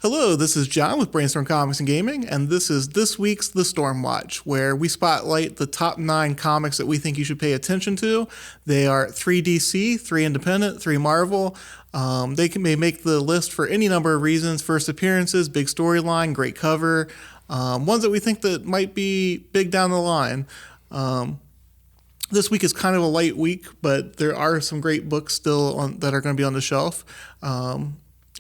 Hello, this is John with Brainstorm Comics and Gaming, and this is this week's The Storm Watch, where we spotlight the top 9 comics that we think you should pay attention to. They are 3 DC, 3 Independent, 3 Marvel. May make the list for any number of reasons: first appearances, big storyline, great cover, ones that we think that might be big down the line. This week is kind of a light week, but there are some great books still that are going to be on the shelf.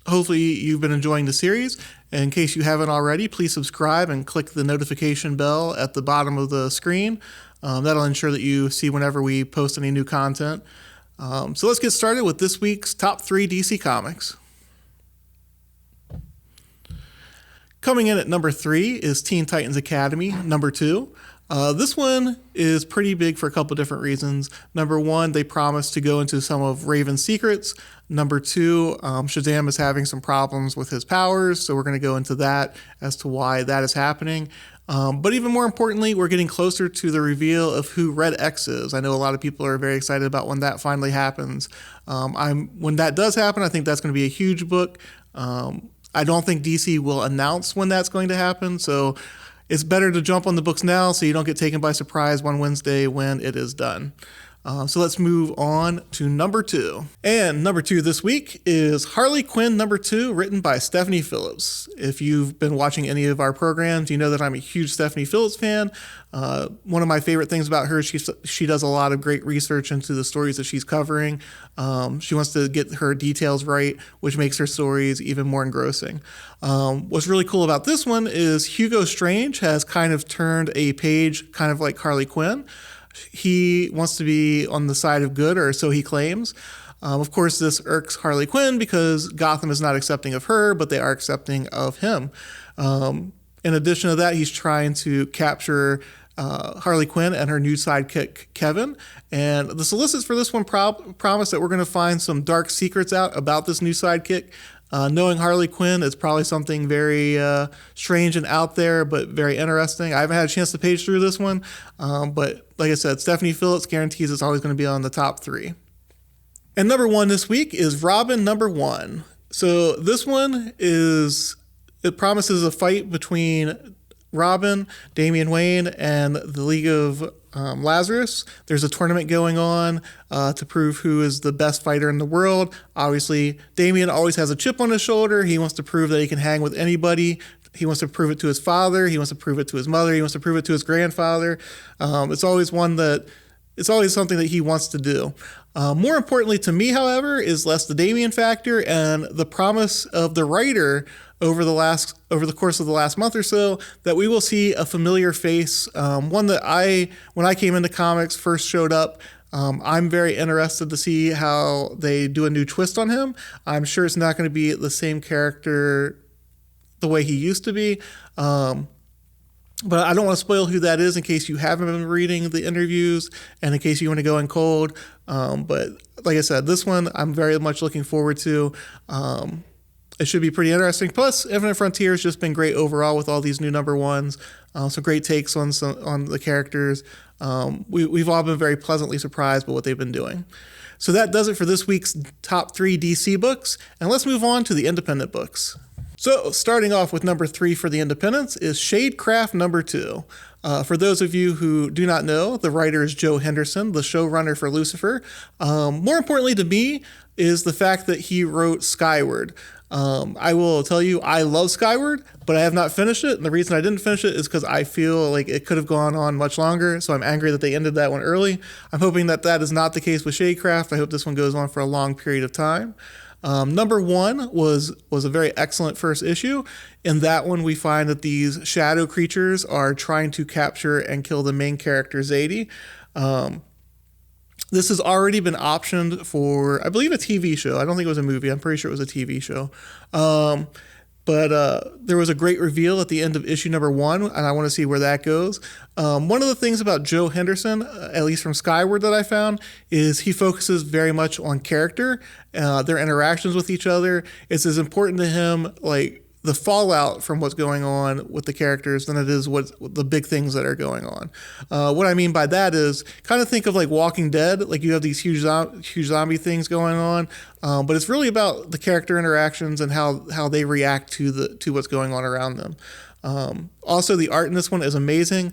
Hopefully you've been enjoying the series. In case you haven't already, please subscribe and click the notification bell at the bottom of the screen. That'll ensure that you see whenever we post any new content. So let's get started with this week's top 3 DC comics. Coming in at number 3 is Teen Titans Academy, number 2. This one is pretty big for a couple different reasons. Number 1, they promise to go into some of Raven's secrets. Number 2, Shazam is having some problems with his powers, so we're going to go into that as to why that is happening. But even more importantly, we're getting closer to the reveal of who Red X is. I know a lot of people are very excited about when that finally happens. When that does happen, I think that's going to be a huge book. I don't think DC will announce when that's going to happen, so it's better to jump on the books now so you don't get taken by surprise one Wednesday when it is done. So let's move on to number 2. And number 2 this week is Harley Quinn number 2, written by Stephanie Phillips. If you've been watching any of our programs, you know that I'm a huge Stephanie Phillips fan. One of my favorite things about her is she does a lot of great research into the stories that she's covering. She wants to get her details right, which makes her stories even more engrossing. What's really cool about this one is Hugo Strange has kind of turned a page kind of like Harley Quinn. He wants to be on the side of good, or so he claims. Of course, this irks Harley Quinn because Gotham is not accepting of her, but they are accepting of him. In addition to that, he's trying to capture Harley Quinn and her new sidekick, Kevin. And the solicits for this one promise that we're going to find some dark secrets out about this new sidekick. Knowing Harley Quinn, it's probably something very strange and out there, but very interesting. I haven't had a chance to page through this one, but like I said, Stephanie Phillips guarantees it's always going to be on the top 3. And number 1 this week is Robin number 1. So this one it promises a fight between Robin, Damian Wayne, and the League of Lazarus. There's a tournament going on to prove who is the best fighter in the world. Obviously, Damian always has a chip on his shoulder. He wants to prove that he can hang with anybody. He wants to prove it to his father. He wants to prove it to his mother. He wants to prove it to his grandfather. It's always something that he wants to do. More importantly to me, however, is less the Damian factor and the promise of the writer over the course of the last month or so that we will see a familiar face, one that when I came into comics first showed up. I'm very interested to see how they do a new twist on him. I'm sure it's not going to be the same character the way he used to be. But I don't want to spoil who that is in case you haven't been reading the interviews and in case you want to go in cold. But like I said, this one I'm very much looking forward to. It should be pretty interesting. Plus, Infinite Frontier has just been great overall with all these new number 1s. Some great takes on the characters. We've all been very pleasantly surprised by what they've been doing. So that does it for this week's top 3 DC books. And let's move on to the independent books. So starting off with number 3 for the independents is Shadecraft number 2. For those of you who do not know, the writer is Joe Henderson, the showrunner for Lucifer. More importantly to me is the fact that he wrote Skyward. I will tell you, I love Skyward, but I have not finished it. And the reason I didn't finish it is because I feel like it could have gone on much longer. So I'm angry that they ended that one early. I'm hoping that is not the case with Shadecraft. I hope this one goes on for a long period of time. Number 1 was a very excellent first issue. In that one, we find that these shadow creatures are trying to capture and kill the main character, Zadie. This has already been optioned for, I believe, a TV show. I don't think it was a movie. I'm pretty sure it was a TV show. But there was a great reveal at the end of issue number 1, and I want to see where that goes. One of the things about Joe Henderson, at least from Skyward that I found, is he focuses very much on character, their interactions with each other. It's as important to him, like the fallout from what's going on with the characters than it is what the big things that are going on. What I mean by that is kind of think of like Walking Dead, like you have these huge zombie things going on, but it's really about the character interactions and how they react to what's going on around them. Also, the art in this one is amazing.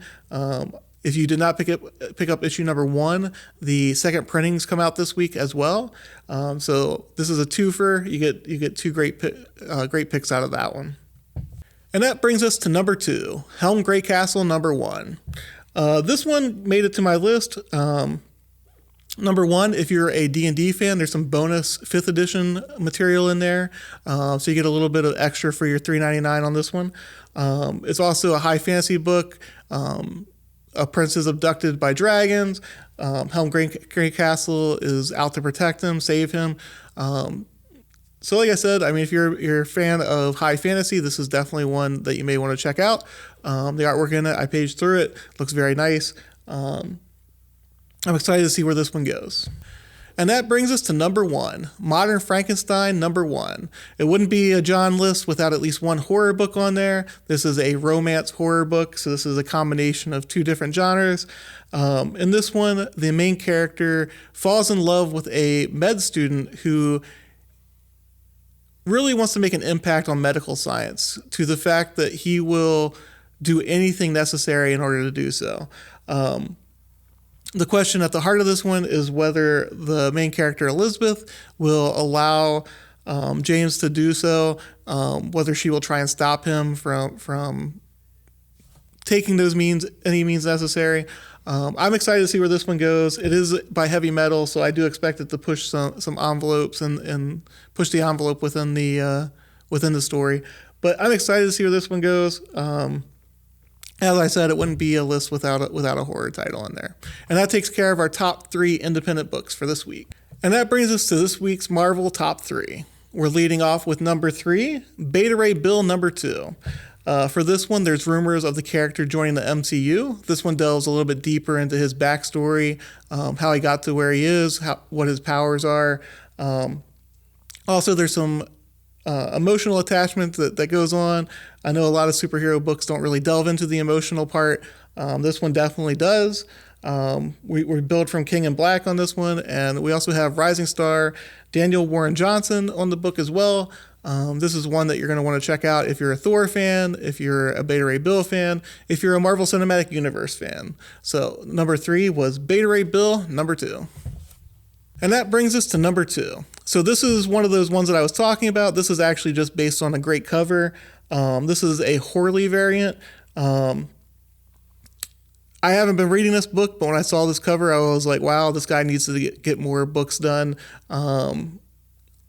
If you did not pick up issue number 1, the second printings come out this week as well. So this is a twofer. You get two great picks out of that one. And that brings us to number 2, Helm Greycastle number 1. This one made it to my list. Number 1, if you're a D&D fan, there's some bonus 5th edition material in there. So you get a little bit of extra for your $3.99 on this one. It's also a high fantasy book. A prince is abducted by dragons. Helm Greycastle is out to protect him, save him. So like I said, I mean, if you're a fan of high fantasy, this is definitely one that you may want to check out. The artwork in it, I paged through it, looks very nice. I'm excited to see where this one goes. And that brings us to number 1, Modern Frankenstein number 1. It wouldn't be a John list without at least one horror book on there. This is a romance horror book, so this is a combination of 2 different genres. In this one, the main character falls in love with a med student who really wants to make an impact on medical science, to the fact that he will do anything necessary in order to do so. The question at the heart of this one is whether the main character, Elizabeth, will allow James to do so, whether she will try and stop him from taking any means necessary. I'm excited to see where this one goes. It is by Heavy Metal, so I do expect it to push some envelopes and push the envelope within the story. But I'm excited to see where this one goes. As I said, it wouldn't be a list without a horror title in there. And that takes care of our top 3 independent books for this week. And that brings us to this week's Marvel top 3. We're leading off with number 3, Beta Ray Bill number 2. For this one, there's rumors of the character joining the MCU. This one delves a little bit deeper into his backstory, how he got to where he is, what his powers are. Also, there's some emotional attachment that goes on. I know a lot of superhero books don't really delve into the emotional part. This one definitely does. We build from King in Black on this one, and we also have rising star Daniel Warren Johnson on the book as well. This is one that you're going to want to check out if you're a Thor fan, if you're a Beta Ray Bill fan, if you're a Marvel Cinematic Universe fan. So number 3 was Beta Ray Bill number 2. And that brings us to number 2. So this is one of those ones that I was talking about. This is actually just based on a great cover. This is a Horley variant. I haven't been reading this book, but when I saw this cover, I was like, wow, this guy needs to get more books done. I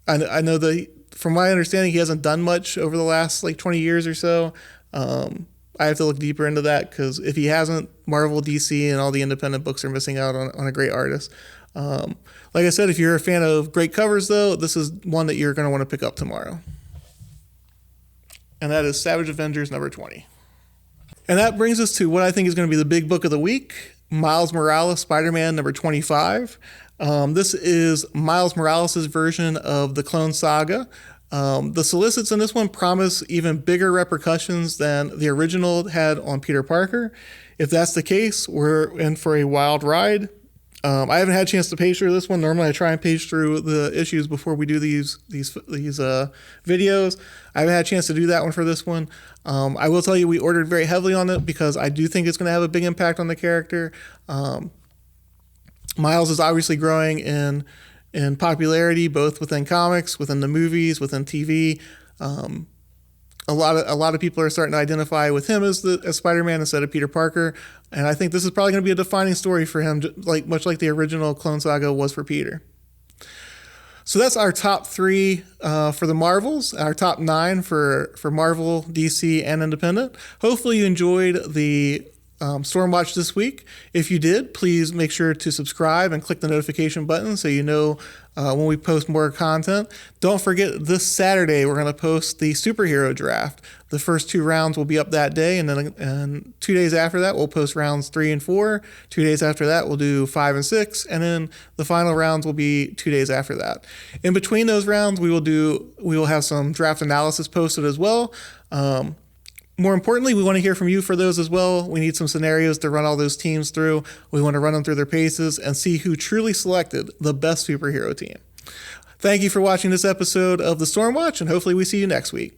know that from my understanding, he hasn't done much over the last 20 years or so. I have to look deeper into that, because if he hasn't, Marvel, DC, and all the independent books are missing out on a great artist. Like I said, if you're a fan of great covers, though, this is one that you're going to want to pick up tomorrow. And that is Savage Avengers number 20. And that brings us to what I think is going to be the big book of the week, Miles Morales Spider-Man number 25. This is Miles Morales' version of the Clone Saga. The solicits in this one promise even bigger repercussions than the original had on Peter Parker. If that's the case, we're in for a wild ride. I haven't had a chance to page through this one. Normally I try and page through the issues before we do these videos. I haven't had a chance to do that one for this one. I will tell you, we ordered very heavily on it because I do think it's going to have a big impact on the character. Miles is obviously growing in popularity, both within comics, within the movies, within TV. A lot of people are starting to identify with him as Spider-Man instead of Peter Parker, and I think this is probably going to be a defining story for him, much like the original Clone Saga was for Peter. So that's our top 3 for the Marvels, our top 9 for Marvel, DC, and Independent. Hopefully you enjoyed the Stormwatch this week. If you did, please make sure to subscribe and click the notification button so you know when we post more content. Don't forget, this Saturday we're going to post the superhero draft. The first 2 rounds will be up that day, and then 2 days after that we'll post rounds 3 and 4. 2 days after that we'll do 5 and 6, and then the final rounds will be 2 days after that. In between those rounds, we will have some draft analysis posted as well. More importantly, we want to hear from you for those as well. We need some scenarios to run all those teams through. We want to run them through their paces and see who truly selected the best superhero team. Thank you for watching this episode of the Stormwatch, and hopefully we see you next week.